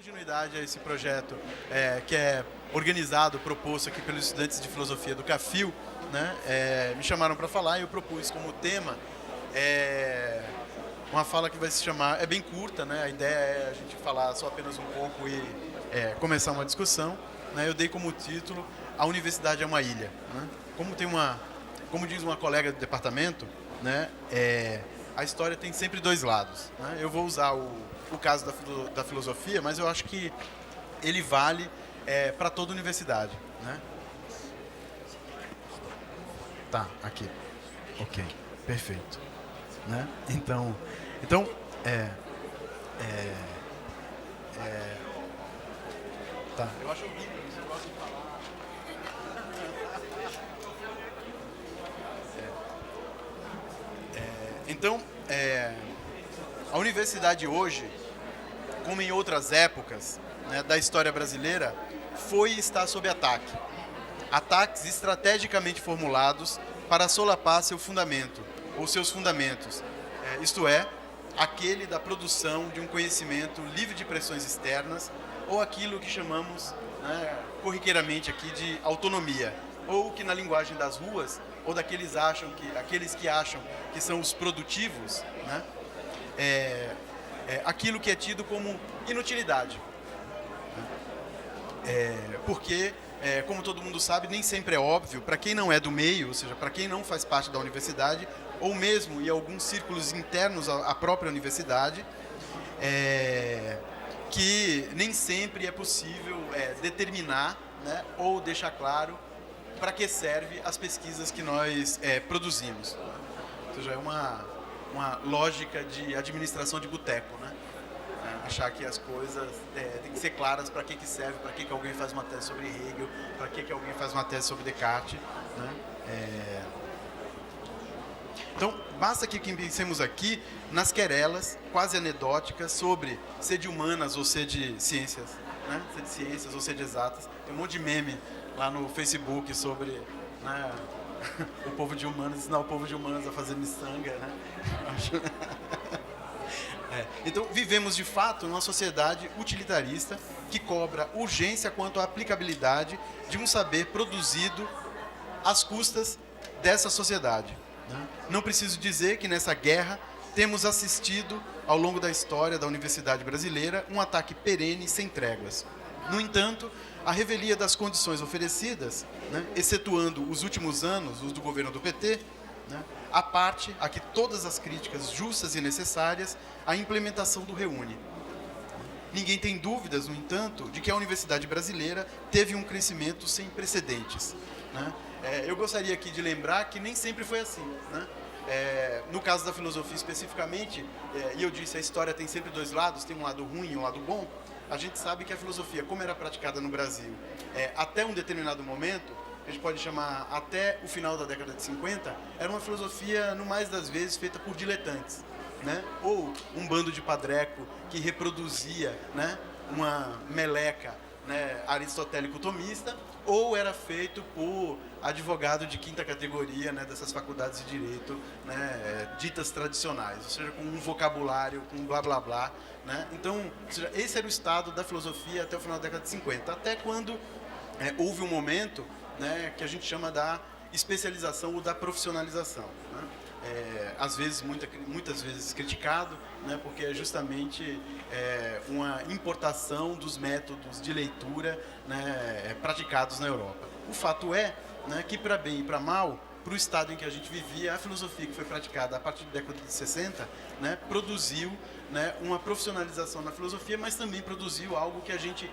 continuidade a esse projeto que é organizado, proposto aqui pelos estudantes de filosofia do CAFIL, né? Me chamaram para falar e eu propus como tema uma fala que vai se chamar, é bem curta, né? A ideia é a gente falar só apenas um pouco e começar uma discussão, né? Eu dei como título A Universidade é uma Ilha, né? Como diz uma colega do departamento, né? A história tem sempre dois lados, né? Eu vou usar o caso da filosofia, mas eu acho que ele vale para toda universidade, né? Tá, aqui. Ok, perfeito. Né? Então, tá. Eu acho horrível, você gosta de falar. Então, a universidade hoje, como em outras épocas, né, da história brasileira, foi e está sob ataque. Ataques estrategicamente formulados para solapar seu fundamento, ou seus fundamentos, isto é, aquele da produção de um conhecimento livre de pressões externas, ou aquilo que chamamos, né, corriqueiramente aqui de autonomia, ou que na linguagem das ruas, ou daqueles aqueles que acham que são os produtivos, né, aquilo que é tido como inutilidade. Porque, como todo mundo sabe, nem sempre é óbvio, para quem não é do meio, ou seja, para quem não faz parte da universidade, ou mesmo em alguns círculos internos à própria universidade, que nem sempre é possível determinar, né, ou deixar claro para que serve as pesquisas que nós produzimos. Ou seja, é uma lógica de administração de boteco, né? Achar que as coisas têm que ser claras para que serve, para que alguém faz uma tese sobre Hegel, para que alguém faz uma tese sobre Descartes, né? Então, basta que pensemos aqui nas querelas quase anedóticas sobre ser de humanas ou ser de ciências, né? Ser de ciências ou ser de exatas. Tem um monte de meme lá no Facebook sobre, né, o povo de humanas, ensinar o povo de humanas a fazer miçanga, né? Então, vivemos de fato numa sociedade utilitarista que cobra urgência quanto à aplicabilidade de um saber produzido às custas dessa sociedade, né? Não preciso dizer que nessa guerra temos assistido, ao longo da história da universidade brasileira, um ataque perene sem tréguas. No entanto, a revelia das condições oferecidas, né, excetuando os últimos anos, os do governo do PT, né, a parte a que todas as críticas justas e necessárias, a implementação do reúne. Ninguém tem dúvidas, no entanto, de que a universidade brasileira teve um crescimento sem precedentes, né? Eu gostaria aqui de lembrar que nem sempre foi assim, né? No caso da filosofia especificamente, e eu disse, a história tem sempre dois lados, tem um lado ruim e um lado bom. A gente sabe que a filosofia, como era praticada no Brasil, até um determinado momento, a gente pode chamar até o final da década de 50, era uma filosofia, no mais das vezes, feita por diletantes, né? Ou um bando de padreco que reproduzia, né, uma meleca, né, aristotélico-tomista, ou era feito por advogado de quinta categoria, né, dessas faculdades de direito, né, ditas tradicionais, ou seja, com um vocabulário, com blá blá blá, né? Então, ou seja, esse era o estado da filosofia até o final da década de 50, até quando houve um momento, né, que a gente chama da especialização ou da profissionalização, né? Às vezes, muitas vezes criticado, né, porque é justamente uma importação dos métodos de leitura, né, praticados na Europa. O fato é, né, que, para bem e para mal, para o estado em que a gente vivia, a filosofia que foi praticada a partir da década de 60, né, produziu, né, uma profissionalização na filosofia, mas também produziu algo que a gente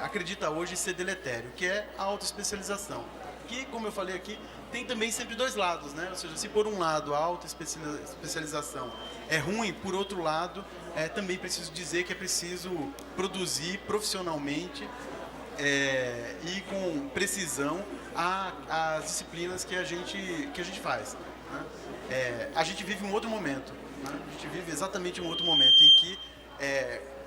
acredita hoje ser deletério, que é a autoespecialização. Que, como eu falei aqui, tem também sempre dois lados, né? Ou seja, se por um lado a autoespecialização é ruim, por outro lado, também preciso dizer que é preciso produzir profissionalmente e com precisão as disciplinas que a gente faz, né? A gente vive um outro momento, né? A gente vive exatamente um outro momento em que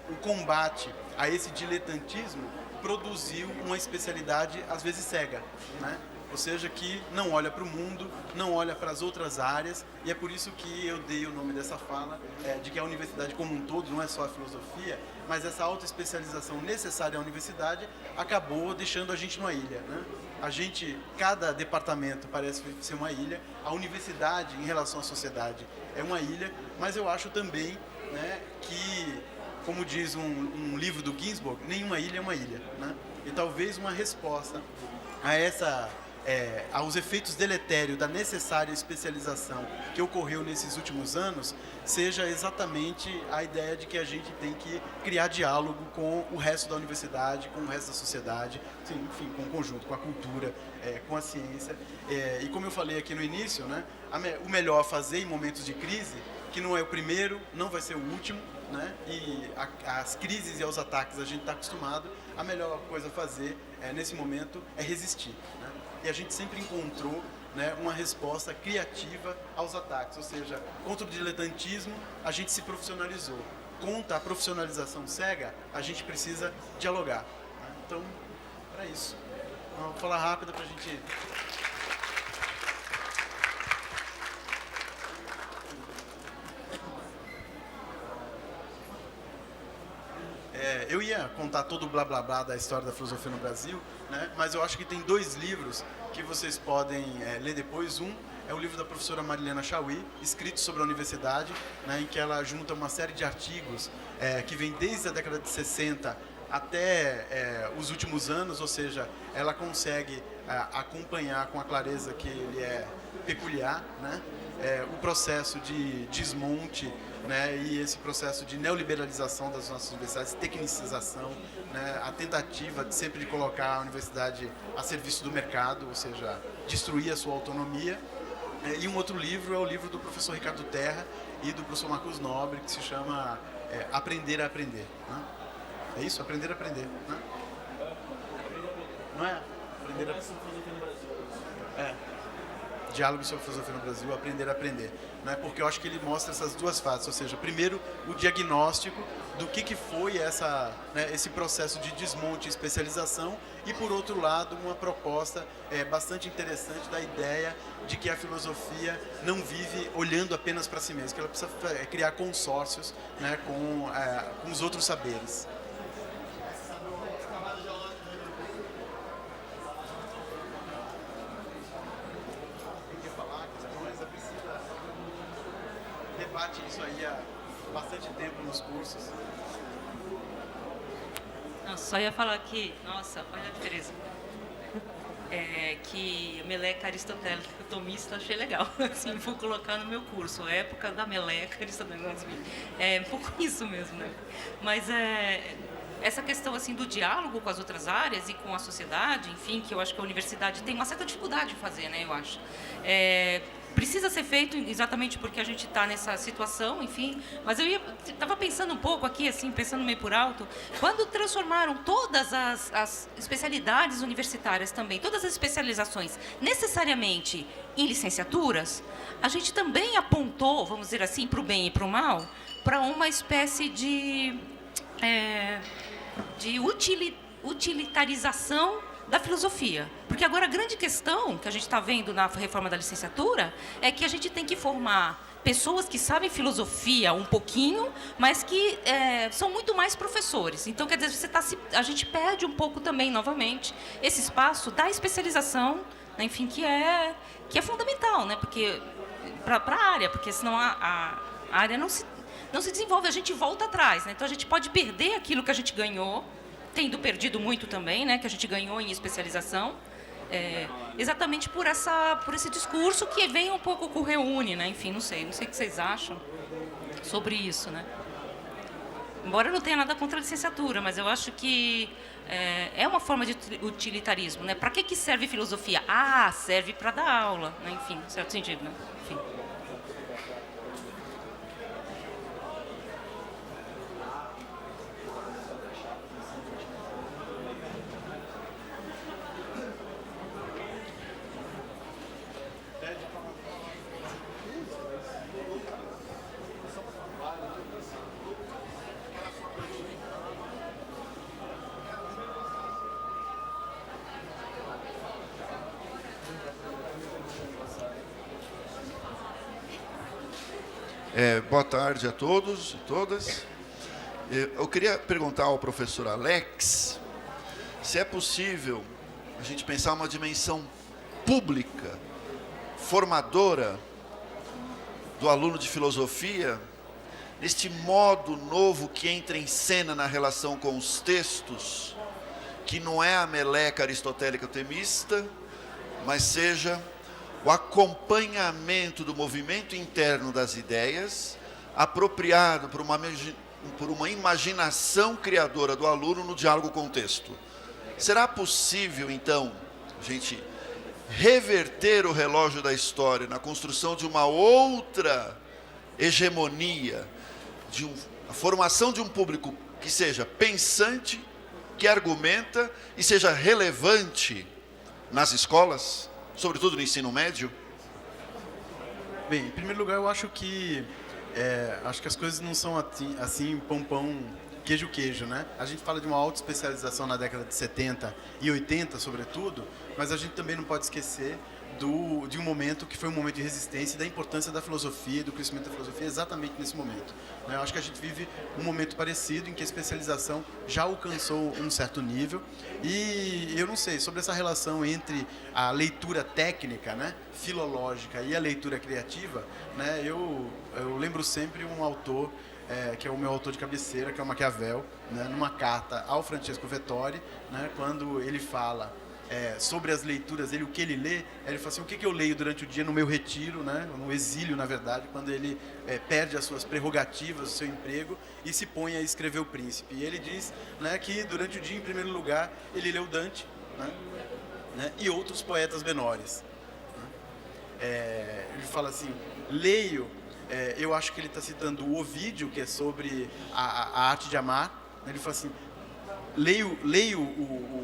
o combate a esse diletantismo produziu uma especialidade, às vezes, cega, né? ou seja, que não olha para o mundo, não olha para as outras áreas, e é por isso que eu dei o nome dessa fala, de que a universidade como um todo, não é só a filosofia, mas essa autoespecialização necessária à universidade acabou deixando a gente numa ilha, né? Cada departamento parece ser uma ilha, a universidade, em relação à sociedade, é uma ilha, mas eu acho também, né, que, como diz um livro do Ginsburg, nenhuma ilha é uma ilha, né? E talvez uma resposta aos efeitos deletérios da necessária especialização que ocorreu nesses últimos anos, seja exatamente a ideia de que a gente tem que criar diálogo com o resto da universidade, com o resto da sociedade, enfim, com o conjunto, com a cultura, com a ciência. E como eu falei aqui no início, né, o melhor a fazer em momentos de crise, que não é o primeiro, não vai ser o último, né, e as crises e aos ataques a gente está acostumado, a melhor coisa a fazer nesse momento é resistir, né? E a gente sempre encontrou, né, uma resposta criativa aos ataques, ou seja, contra o diletantismo a gente se profissionalizou, contra a profissionalização cega a gente precisa dialogar, né? Então, para isso, vou falar rápido para a gente... Eu ia contar todo o blá blá blá da história da filosofia no Brasil, né? Mas eu acho que tem 2 livros que vocês podem ler depois. Um é o livro da professora Marilena Chauí, escrito sobre a universidade, né, em que ela junta uma série de artigos que vem desde a década de 60 até os últimos anos, ou seja, ela consegue acompanhar com a clareza que ele é peculiar, né, o processo de desmonte, né, e esse processo de neoliberalização das nossas universidades, tecnicização, né, a tentativa sempre de colocar a universidade a serviço do mercado, ou seja, destruir a sua autonomia. E um outro livro é o livro do professor Ricardo Terra e do professor Marcos Nobre, que se chama Aprender a Aprender, né? É isso? Aprender a Aprender, né? Não é? Aprender a... Diálogo sobre filosofia no Brasil, Aprender a Aprender, né? Porque eu acho que ele mostra essas 2 fases, ou seja, primeiro o diagnóstico do que foi esse processo de desmonte e especialização, e por outro lado uma proposta bastante interessante da ideia de que a filosofia não vive olhando apenas para si mesma, que ela precisa criar consórcios, né, com os outros saberes. Debate isso aí há bastante tempo nos cursos. Não, só ia falar que, nossa, olha a diferença. Que a meleca aristotélica tomista achei legal. Assim, vou colocar no meu curso, época da meleca aristotélica. É um pouco isso mesmo, né? Mas essa questão assim do diálogo com as outras áreas e com a sociedade, enfim, que eu acho que a universidade tem uma certa dificuldade de fazer, né? Eu acho. Precisa ser feito exatamente porque a gente está nessa situação, enfim. Mas eu estava pensando um pouco aqui, assim, pensando meio por alto, quando transformaram todas as especialidades universitárias também, todas as especializações, necessariamente em licenciaturas, a gente também apontou, vamos dizer assim, para o bem e para o mal, para uma espécie de utilitarização da filosofia. Porque agora a grande questão que a gente está vendo na reforma da licenciatura é que a gente tem que formar pessoas que sabem filosofia um pouquinho, mas que são muito mais professores. Então, quer dizer, a gente perde um pouco também, novamente, esse espaço da especialização, né, enfim, que é fundamental, né, porque para a área, porque senão a área não se desenvolve, a gente volta atrás, né? Então a gente pode perder aquilo que a gente ganhou, tendo perdido muito também, né, que a gente ganhou em especialização, exatamente por esse discurso que vem um pouco com o reúne, né? Enfim, não sei o que vocês acham sobre isso, né? Embora eu não tenha nada contra a licenciatura, mas eu acho que é uma forma de utilitarismo, né? Para que serve filosofia? Serve para dar aula, né? Enfim, em certo sentido, né? Enfim. Boa tarde a todos e todas. Eu queria perguntar ao professor Alex se é possível a gente pensar uma dimensão pública, formadora do aluno de filosofia, neste modo novo que entra em cena na relação com os textos, que não é a meleca aristotélica temista, mas seja o acompanhamento do movimento interno das ideias, apropriado por uma imaginação criadora do aluno no diálogo com o texto. Será possível, então, a gente reverter o relógio da história na construção de uma outra hegemonia, a formação de um público que seja pensante, que argumenta e seja relevante nas escolas, sobretudo no ensino médio? Bem, em primeiro lugar, eu acho que as coisas não são assim pão, queijo, né? A gente fala de uma autoespecialização na década de 70 e 80, sobretudo, mas a gente também não pode esquecer de um momento que foi um momento de resistência e da importância da filosofia, do crescimento da filosofia exatamente nesse momento. Eu acho que a gente vive um momento parecido em que a especialização já alcançou um certo nível e eu não sei, sobre essa relação entre a leitura técnica, né, filológica e a leitura criativa, né, eu lembro sempre um autor que é o meu autor de cabeceira, que é o Maquiavel, né, numa carta ao Francesco Vettori, né, quando ele fala sobre as leituras, o que ele lê, ele fala assim, o que eu leio durante o dia no meu retiro, né, no exílio, na verdade, quando ele perde as suas prerrogativas, o seu emprego, e se põe a escrever O Príncipe. E ele diz, né, que durante o dia, em primeiro lugar, ele leu Dante, né, e outros poetas menores. Ele fala assim, leio, eu acho que ele está citando o Ovídio, que é sobre a arte de amar. Ele fala assim, leio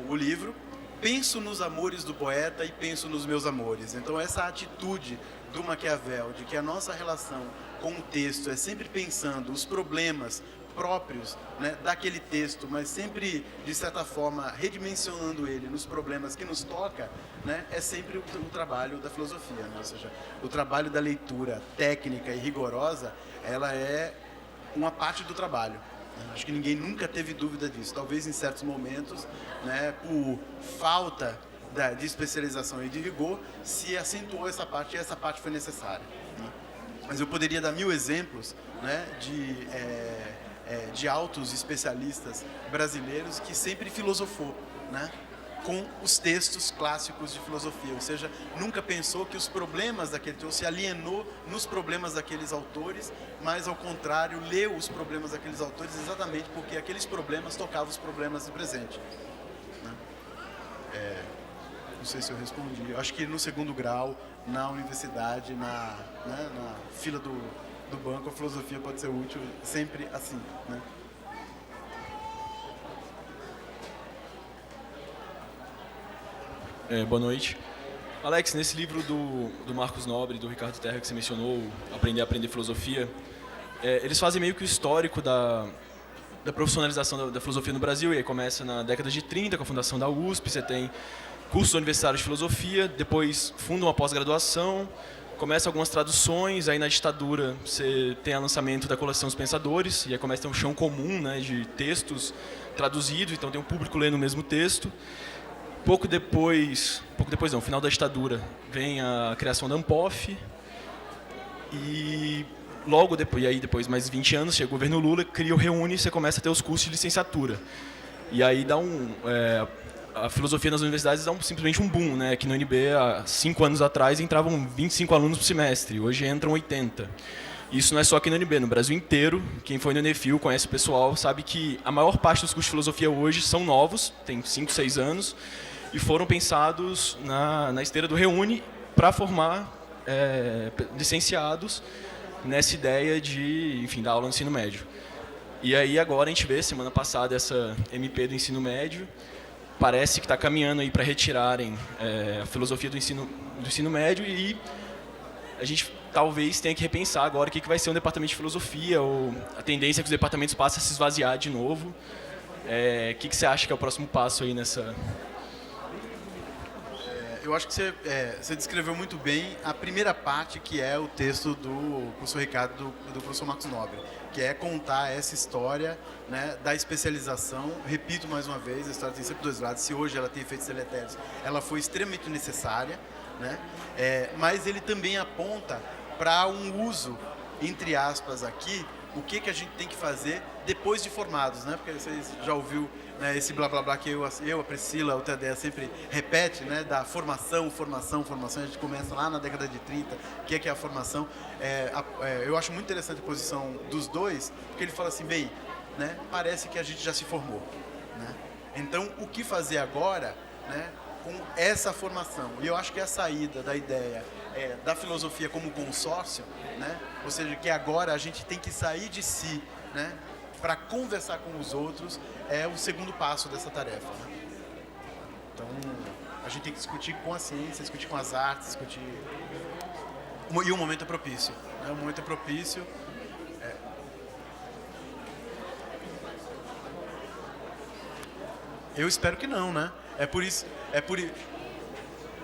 o livro, penso nos amores do poeta e penso nos meus amores. Então, essa atitude do Maquiavel, de que a nossa relação com o texto é sempre pensando os problemas próprios, né, daquele texto, mas sempre, de certa forma, redimensionando ele nos problemas que nos toca, né, é sempre o trabalho da filosofia, né? Ou seja, o trabalho da leitura técnica e rigorosa, ela é uma parte do trabalho. Acho que ninguém nunca teve dúvida disso. Talvez em certos momentos, né, por falta de especialização e de rigor, se acentuou essa parte e essa parte foi necessária, né? Mas eu poderia dar 1000 exemplos, né, de altos especialistas brasileiros que sempre filosofou, né, com os textos clássicos de filosofia, ou seja, nunca pensou que os problemas daquele texto se alienou nos problemas daqueles autores, mas ao contrário, leu os problemas daqueles autores exatamente porque aqueles problemas tocavam os problemas do presente, né? Não sei se eu respondi. Eu acho que no segundo grau, na universidade, na fila do banco, a filosofia pode ser útil sempre assim, né? Boa noite. Alex, nesse livro do Marcos Nobre e do Ricardo Terra que você mencionou, Aprender a Aprender Filosofia, eles fazem meio que o histórico da profissionalização da filosofia no Brasil, e aí começa na década de 30, com a fundação da USP, você tem cursos universitários de filosofia, depois funda uma pós-graduação, começa algumas traduções, aí na ditadura você tem o lançamento da coleção Os Pensadores, e aí começa a ter um chão comum, né, de textos traduzidos, então tem um público lendo o mesmo texto. Pouco depois não, final da ditadura, vem a criação da Ampof e logo depois, mais 20 anos, chega o governo Lula, cria o Reúne e você começa a ter os cursos de licenciatura. E aí dá a filosofia nas universidades dá simplesmente um boom, né? Aqui no UNB, há 5 anos atrás, entravam 25 alunos por semestre, hoje entram 80. Isso não é só aqui no UNB, no Brasil inteiro. Quem foi no UNEFIL, conhece o pessoal, sabe que a maior parte dos cursos de filosofia hoje são novos, tem 5, 6 anos, e foram pensados na esteira do Reúne para formar licenciados nessa ideia de, enfim, dar aula no ensino médio. E aí agora a gente vê, semana passada, essa MP do ensino médio, parece que está caminhando aí para retirarem a filosofia do ensino médio, e a gente talvez tenha que repensar agora o que vai ser um departamento de filosofia, ou a tendência é que os departamentos passem a se esvaziar de novo. O que você acha que é o próximo passo aí nessa... Eu acho que você descreveu muito bem a primeira parte, que é o texto do professor Ricardo, do professor Marcos Nobre, que é contar essa história, né, da especialização. Repito mais uma vez, a história tem sempre dois lados. Se hoje ela tem efeitos deletérios, ela foi extremamente necessária, né? Mas ele também aponta para um uso, entre aspas, aqui, o que a gente tem que fazer depois de formados, né? Porque vocês já ouviu, né, esse blá blá blá que a Priscila, o Tadeu sempre repete, né, da formação. A gente começa lá na década de 30, o que é a formação. Eu acho muito interessante a posição dos dois, porque ele fala assim, bem, né, parece que a gente já se formou, né? Então, o que fazer agora, né, com essa formação? E eu acho que a saída da ideia da filosofia como consórcio, né, ou seja, que agora a gente tem que sair de si, né, para conversar com os outros, é o segundo passo dessa tarefa, né? Então, a gente tem que discutir com a ciência, discutir com as artes, discutir... E o momento é propício, né? O momento é propício. Eu espero que não, né?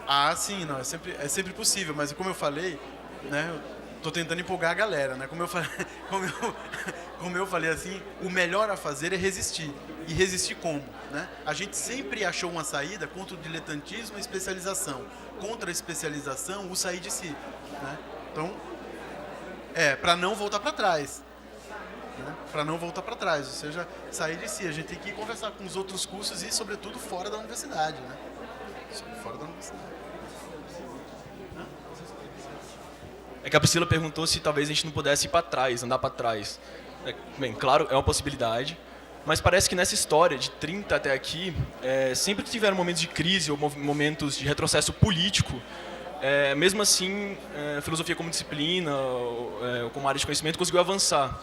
Ah, sim, não, é sempre possível, mas como eu falei, né, eu tô tentando empolgar a galera, né? Como eu falei assim, o melhor a fazer é resistir. E resistir como, né? A gente sempre achou uma saída contra o diletantismo e a especialização. Contra a especialização, o sair de si, né? Então, para não voltar para trás. Né? Para não voltar para trás, ou seja, sair de si. A gente tem que conversar com os outros cursos e, sobretudo, fora da universidade, né? Fora da universidade. É que a Priscila perguntou se talvez a gente não pudesse ir para trás, andar para trás. Bem, claro, é uma possibilidade, mas parece que nessa história, de 30 até aqui, sempre que tiveram momentos de crise ou momentos de retrocesso político, mesmo assim, a filosofia como disciplina, ou como área de conhecimento, conseguiu avançar.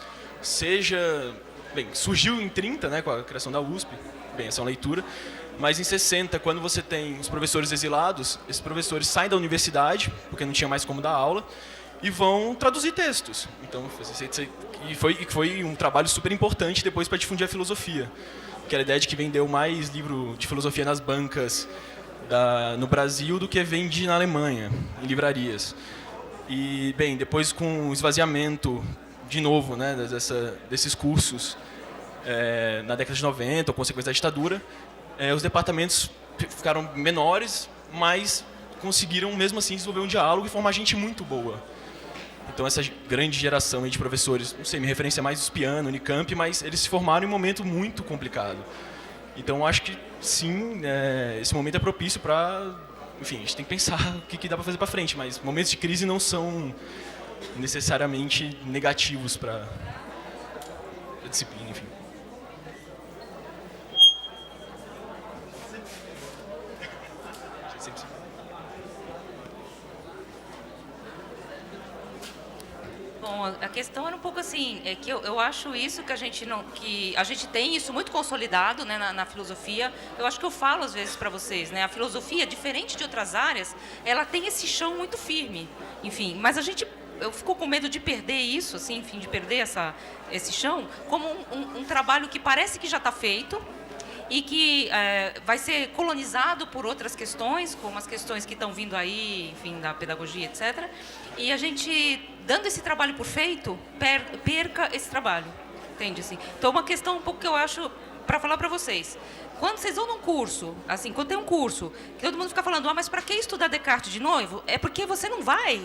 Bem, surgiu em 30, né, com a criação da USP, bem, essa é uma leitura, mas em 60, quando você tem os professores exilados, esses professores saem da universidade, porque não tinha mais como dar aula, e vão traduzir textos. Então, foi um trabalho super importante depois para difundir a filosofia. Aquela ideia de que vendeu mais livro de filosofia nas bancas no Brasil do que vende na Alemanha, em livrarias. E, bem, depois com o esvaziamento, de novo, né, desses cursos, na década de 90, ou consequência da ditadura, os departamentos ficaram menores, mas conseguiram, mesmo assim, desenvolver um diálogo e formar gente muito boa. Então, essa grande geração de professores, não sei, me referência mais dos Piano, Unicamp, mas eles se formaram em um momento muito complicado. Então, acho que, sim, esse momento é propício para... Enfim, a gente tem que pensar o que dá para fazer para frente, mas momentos de crise não são necessariamente negativos para a disciplina, enfim. Bom, a questão era um pouco assim, é que eu acho isso que a gente tem isso muito consolidado, né, na filosofia. Eu acho que eu falo às vezes para vocês, né, a filosofia, diferente de outras áreas, ela tem esse chão muito firme, enfim. Mas eu fico com medo de perder isso, assim, enfim, de perder esse chão, como um trabalho que parece que já está feito e que vai ser colonizado por outras questões, como as questões que estão vindo aí, enfim, da pedagogia, etc. E a gente, dando esse trabalho por feito, perca esse trabalho, entende? Assim? Então, uma questão um pouco que eu acho, para falar para vocês, quando vocês vão num curso, assim, quando tem um curso, que todo mundo fica falando, mas para que estudar Descartes de novo? É porque você não vai...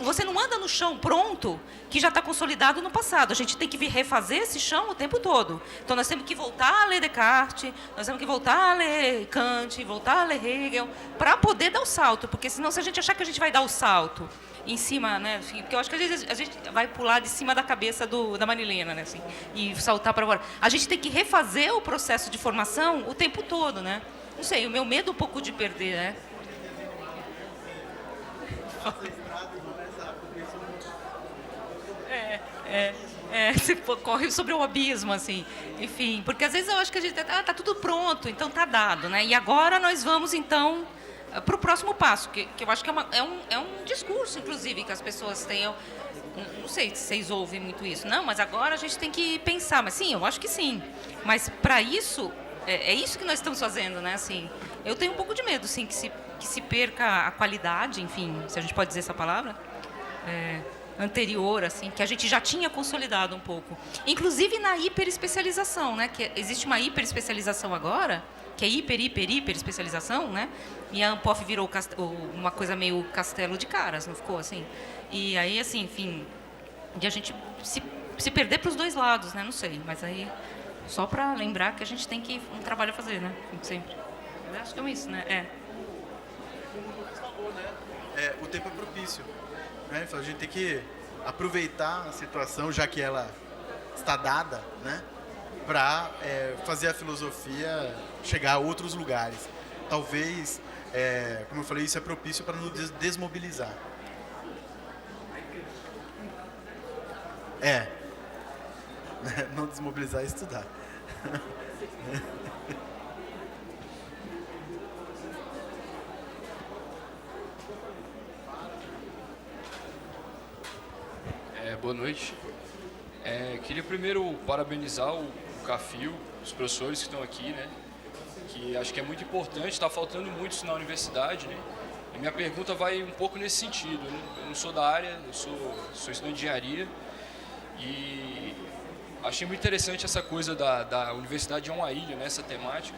você não anda no chão pronto que já está consolidado no passado. A gente tem que refazer esse chão o tempo todo. Então, nós temos que voltar a ler Descartes, nós temos que voltar a ler Kant, voltar a ler Hegel, para poder dar o salto. Porque senão, se a gente achar que a gente vai dar o salto em cima, né? Porque eu acho que às vezes a gente vai pular de cima da cabeça da Marilena, né? Assim, e saltar para fora. A gente tem que refazer o processo de formação o tempo todo, né? Não sei, o meu medo um pouco de perder, né? Você corre sobre o abismo, assim. Enfim, porque às vezes eu acho que a gente tá tudo pronto, então tá dado, né? E agora nós vamos, então, para o próximo passo, que eu acho que é um discurso, inclusive, que as pessoas têm. Não sei se vocês ouvem muito isso. Não, mas agora a gente tem que pensar. Mas sim, eu acho que sim. Mas para isso, é isso que nós estamos fazendo, né? Assim, eu tenho um pouco de medo, sim, que se perca a qualidade, enfim, se a gente pode dizer essa palavra, anterior, assim, que a gente já tinha consolidado um pouco. Inclusive na hiperespecialização, né? Que existe uma hiperespecialização agora, que é hiper especialização, né? E a Ampof virou uma coisa meio castelo de caras, não ficou assim? E aí, assim, enfim, de a gente se perder para os dois lados, né? Não sei, mas aí só para lembrar que a gente tem um trabalho a fazer, né? Sempre. Eu acho que é isso, né? O tempo é propício, né? A gente tem que aproveitar a situação, já que ela está dada, né? Para fazer a filosofia chegar a outros lugares. Talvez, como eu falei, isso é propício para nos desmobilizar. Não desmobilizar é estudar. Boa noite. Queria primeiro parabenizar o CAFIL, os professores que estão aqui, né? Que acho que é muito importante, está faltando muito isso na universidade, né? E minha pergunta vai um pouco nesse sentido. Eu não sou da área, eu sou estudante de engenharia e achei muito interessante essa coisa da universidade é uma ilha, né? Essa temática.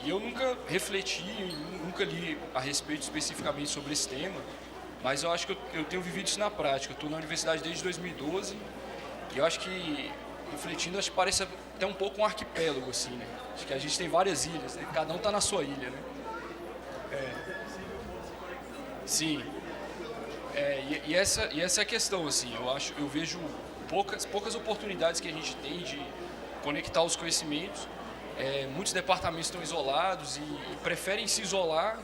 E eu nunca refleti, nunca li a respeito especificamente sobre esse tema, mas eu acho que eu tenho vivido isso na prática. Eu estou na universidade desde 2012 e eu acho que, refletindo, acho que parece até um pouco um arquipélago, assim, né? Acho que a gente tem várias ilhas, né? Cada um está na sua ilha, né? Sim. E essa é a questão, assim. Eu vejo poucas oportunidades que a gente tem de conectar os conhecimentos. Muitos departamentos estão isolados e preferem se isolar,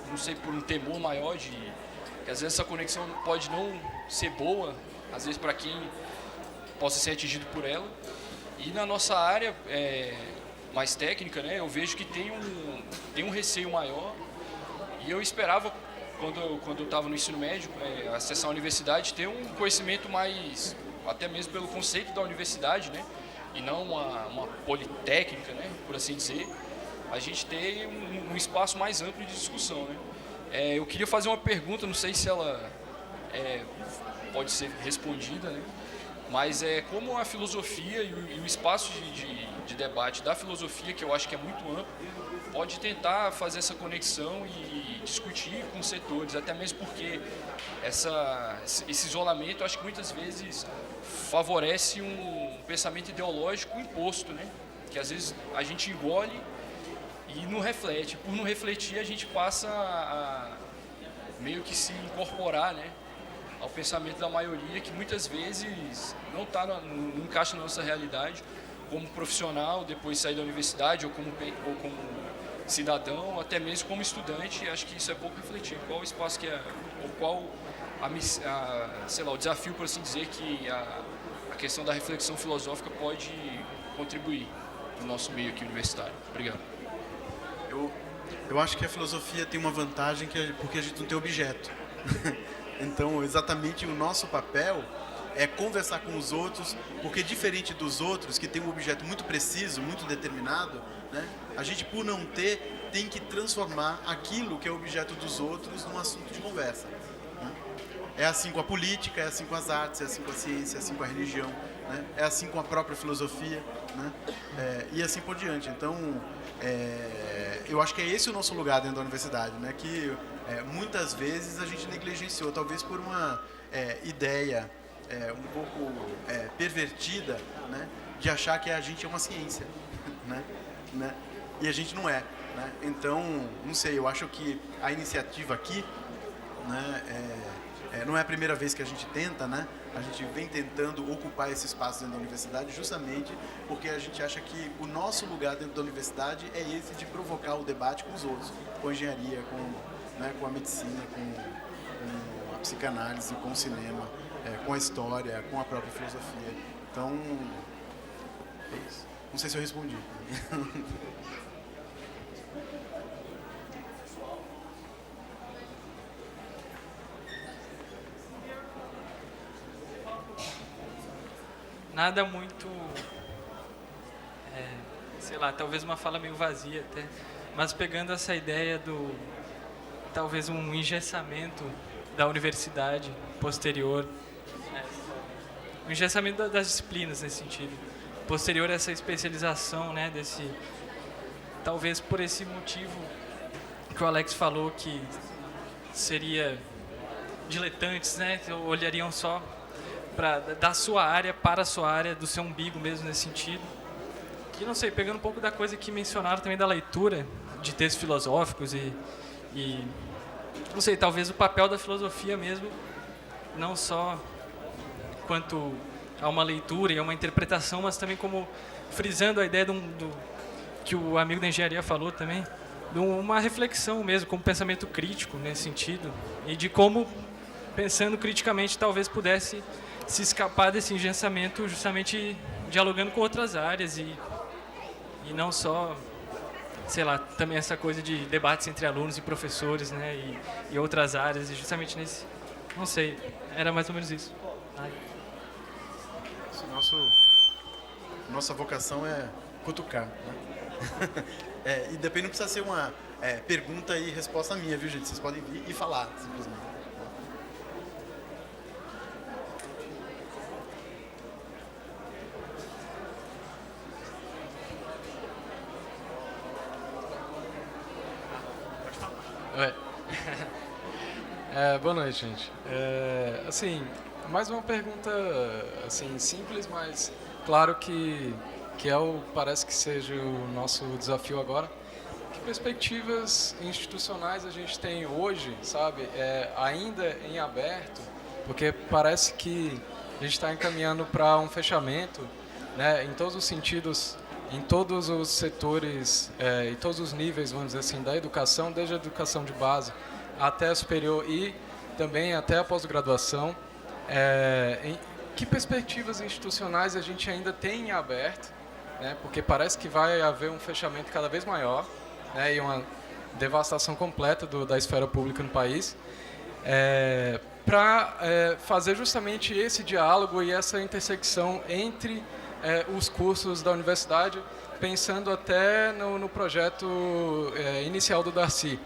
não sei, por um temor maior que às vezes essa conexão pode não ser boa, às vezes para quem possa ser atingido por ela. E na nossa área mais técnica, né, eu vejo que tem um receio maior. E eu esperava, quando eu estava no ensino médio, acessar a universidade, ter um conhecimento mais, até mesmo pelo conceito da universidade, né, e não uma politécnica, né, por assim dizer, a gente ter um espaço mais amplo de discussão, né. Eu queria fazer uma pergunta, não sei se ela pode ser respondida, né? Mas como a filosofia e o espaço de debate da filosofia, que eu acho que é muito amplo, pode tentar fazer essa conexão e discutir com os setores, até mesmo porque esse isolamento, eu acho que muitas vezes favorece um pensamento ideológico imposto, né? Que às vezes a gente engole e não reflete. Por não refletir, a gente passa a meio que se incorporar, né, ao pensamento da maioria, que muitas vezes não encaixa na nossa realidade, como profissional, depois de sair da universidade, ou como cidadão, ou até mesmo como estudante. Acho que isso é pouco refletido. Qual o espaço ou qual sei lá, o desafio, por assim dizer, que a questão da reflexão filosófica pode contribuir no nosso meio aqui universitário. Obrigado. Eu acho que a filosofia tem uma vantagem porque a gente não tem objeto. Então, exatamente o nosso papel é conversar com os outros, porque diferente dos outros, que tem um objeto muito preciso, muito determinado, né, a gente, por não ter, tem que transformar aquilo que é objeto dos outros num assunto de conversa. Né? É assim com a política, é assim com as artes, é assim com a ciência, é assim com a religião, né? É assim com a própria filosofia, né? E assim por diante. Então, eu acho que é esse o nosso lugar dentro da universidade, né? Que muitas vezes a gente negligenciou, talvez por uma ideia um pouco pervertida, né? De achar que a gente é uma ciência, né? E a gente não é, né? Então, não sei, eu acho que a iniciativa aqui, né, não é a primeira vez que a gente tenta, né? A gente vem tentando ocupar esse espaço dentro da universidade justamente porque a gente acha que o nosso lugar dentro da universidade é esse de provocar o debate com os outros, com a engenharia, com a medicina, com a psicanálise, com o cinema, com a história, com a própria filosofia. Então, é isso. Não sei se eu respondi. Nada muito sei lá, talvez uma fala meio vazia até, mas pegando essa ideia do talvez um engessamento da universidade posterior, o engessamento das disciplinas nesse sentido, posterior a essa especialização, né, talvez por esse motivo que o Alex falou, que seria diletantes, né, que olhariam só da sua área para a sua área, do seu umbigo mesmo nesse sentido. E não sei, pegando um pouco da coisa que mencionaram também da leitura de textos filosóficos e não sei, talvez o papel da filosofia mesmo, não só quanto a uma leitura e a uma interpretação, mas também como frisando a ideia que o amigo da engenharia falou também, de uma reflexão mesmo, como pensamento crítico nesse sentido, e de como, pensando criticamente, talvez pudesse se escapar desse engessamento justamente dialogando com outras áreas e não só, sei lá, também essa coisa de debates entre alunos e professores, né, e outras áreas, e justamente nesse, não sei, era mais ou menos isso. Nossa vocação é cutucar, né? E depende, não precisa ser uma pergunta e resposta minha, viu, gente? Vocês podem vir e falar, simplesmente. Oi. Boa noite, gente. Assim, mais uma pergunta assim, simples, mas claro que parece que seja o nosso desafio agora. Que perspectivas institucionais a gente tem hoje, sabe, ainda em aberto, porque parece que a gente está encaminhando para um fechamento, né, em todos os sentidos, em todos os setores, em todos os níveis, vamos dizer assim, da educação, desde a educação de base até a superior e também até a pós-graduação. Que perspectivas institucionais a gente ainda tem em aberto, né, porque parece que vai haver um fechamento cada vez maior, né, e uma devastação completa da esfera pública no país, para fazer justamente esse diálogo e essa intersecção entre os cursos da universidade, pensando até no projeto inicial do Darcy.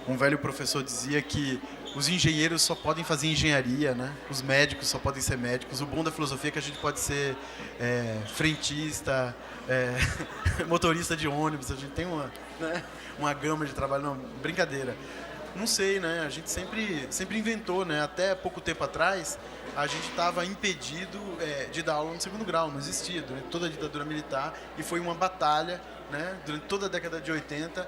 Um velho professor dizia que os engenheiros só podem fazer engenharia, né? Os médicos só podem ser médicos. O bom da filosofia é que a gente pode ser frentista, motorista de ônibus. A gente tem uma gama de trabalho. Não, brincadeira. Não sei, né? A gente sempre inventou, né? Até pouco tempo atrás, a gente estava impedido de dar aula no segundo grau. Não existia durante toda a ditadura militar. E foi uma batalha, né? Durante toda a década de 80,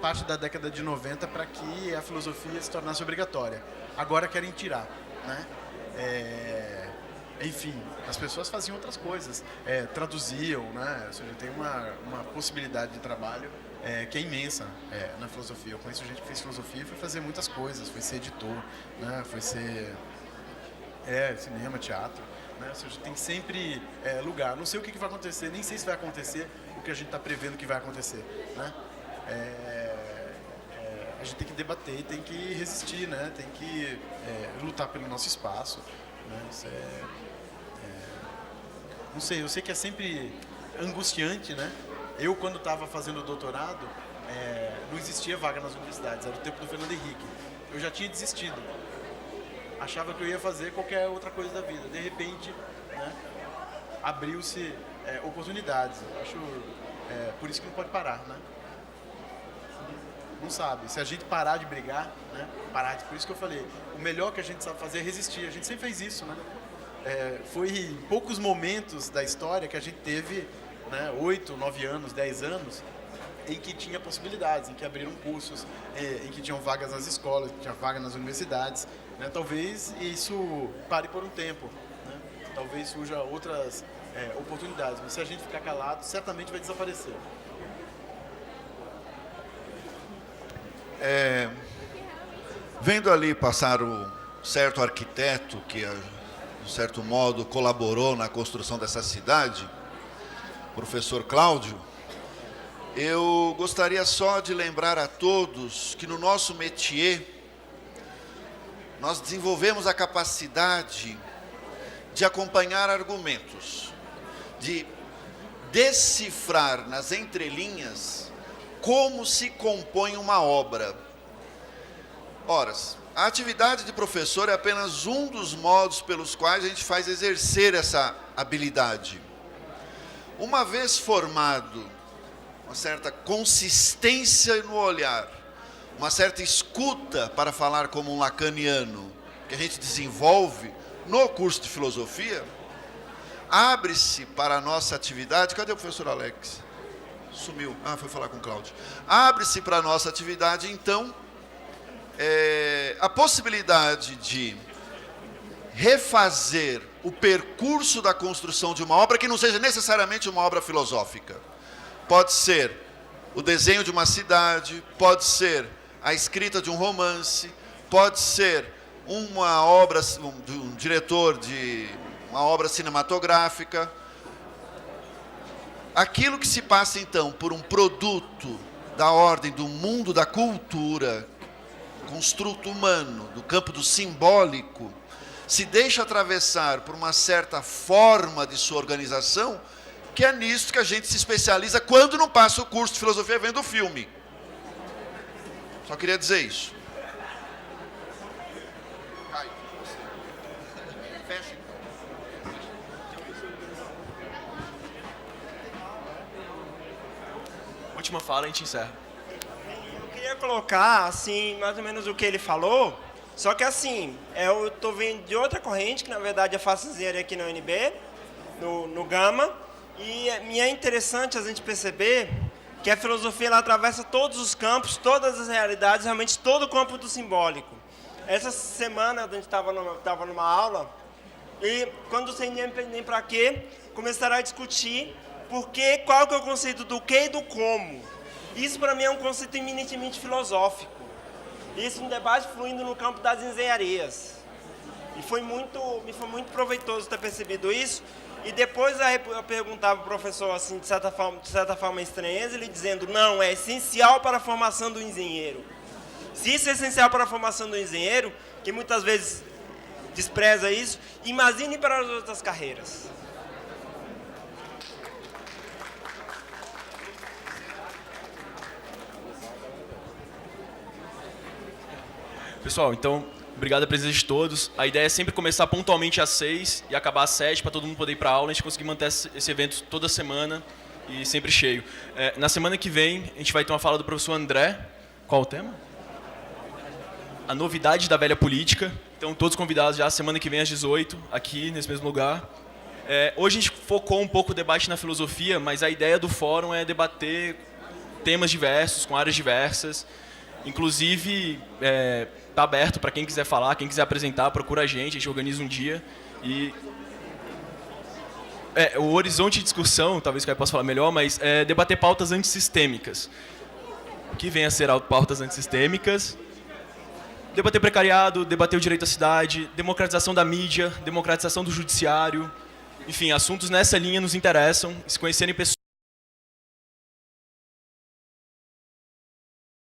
parte da década de 90, para que a filosofia se tornasse obrigatória. Agora querem tirar, né? Enfim, as pessoas faziam outras coisas, traduziam, né? Ou seja, tem uma possibilidade de trabalho que é imensa na filosofia. Eu conheço gente que fez filosofia e foi fazer muitas coisas, foi ser editor, né? Foi ser cinema, teatro, né? Ou seja, tem sempre lugar. Não sei o que vai acontecer, nem sei se vai acontecer o que a gente está prevendo que vai acontecer, né? A gente tem que debater, tem que resistir, né? Tem que lutar pelo nosso espaço, né? Isso não sei, eu sei que é sempre angustiante, né? Eu, quando estava fazendo o doutorado, não existia vaga nas universidades, era o tempo do Fernando Henrique. Eu já tinha desistido. Achava que eu ia fazer qualquer outra coisa da vida. De repente, né, abriu-se oportunidades. Eu acho por isso que não pode parar, né? Não sabe. Se a gente parar de brigar, né? Por isso que eu falei, o melhor que a gente sabe fazer é resistir. A gente sempre fez isso, né? Foi em poucos momentos da história que a gente teve, né, 8, 9 anos, 10 anos, em que tinha possibilidades, em que abriram cursos, em que tinham vagas nas escolas, que tinha vaga nas universidades, né? Talvez isso pare por um tempo, né? Talvez surja outras oportunidades, mas se a gente ficar calado, certamente vai desaparecer. Vendo ali passar o certo arquiteto que, de certo modo, colaborou na construção dessa cidade, professor Cláudio, eu gostaria só de lembrar a todos que no nosso métier nós desenvolvemos a capacidade de acompanhar argumentos, de decifrar nas entrelinhas como se compõe uma obra. Ora, a atividade de professor é apenas um dos modos pelos quais a gente faz exercer essa habilidade. Uma vez formado, uma certa consistência no olhar, uma certa escuta para falar como um lacaniano, que a gente desenvolve no curso de filosofia, abre-se para a nossa atividade. Cadê o professor Alex? Sumiu. Foi falar com o Cláudio. Abre-se para a nossa atividade, então, a possibilidade de refazer o percurso da construção de uma obra que não seja necessariamente uma obra filosófica. Pode ser o desenho de uma cidade, pode ser a escrita de um romance, pode ser uma obra de um diretor de uma obra cinematográfica. Aquilo que se passa, então, por um produto da ordem do mundo da cultura, construto humano, do campo do simbólico, se deixa atravessar por uma certa forma de sua organização, que é nisso que a gente se especializa quando não passa o curso de filosofia vendo o filme. Só queria dizer isso. Última fala, a gente encerra. Eu queria colocar, assim, mais ou menos o que ele falou, só que assim, eu estou vindo de outra corrente, que na verdade eu faço engenharia aqui na UNB, no Gama, e é interessante a gente perceber que a filosofia ela atravessa todos os campos, todas as realidades, realmente todo o campo do simbólico. Essa semana a gente estava numa aula, e quando sem nem para quê, começaram a discutir qual que é o conceito do que e do como. Isso para mim é um conceito eminentemente filosófico. Isso é um debate fluindo no campo das engenharias. E me foi muito proveitoso ter percebido isso. E depois eu perguntava para o professor, assim, de certa forma estranheza, ele dizendo, não, é essencial para a formação do engenheiro. Se isso é essencial para a formação do engenheiro, que muitas vezes despreza isso, imagine para as outras carreiras. Pessoal, então, obrigado a presença de todos. A ideia é sempre começar pontualmente às 6 e acabar às 7 para todo mundo poder ir para a aula. A gente conseguir manter esse evento toda semana e sempre cheio. Na semana que vem, a gente vai ter uma fala do professor André. Qual o tema? A novidade da velha política. Então, todos convidados já semana que vem às 18, aqui nesse mesmo lugar. Hoje a gente focou um pouco o debate na filosofia, mas a ideia do fórum é debater temas diversos, com áreas diversas. Inclusive, está aberto para quem quiser falar, quem quiser apresentar, procura a gente organiza um dia. E o horizonte de discussão, talvez que eu possa falar melhor, mas é debater pautas antissistêmicas. O que vem a ser pautas antissistêmicas? Debater precariado, debater o direito à cidade, democratização da mídia, democratização do judiciário. Enfim, assuntos nessa linha nos interessam. Se conhecerem pessoas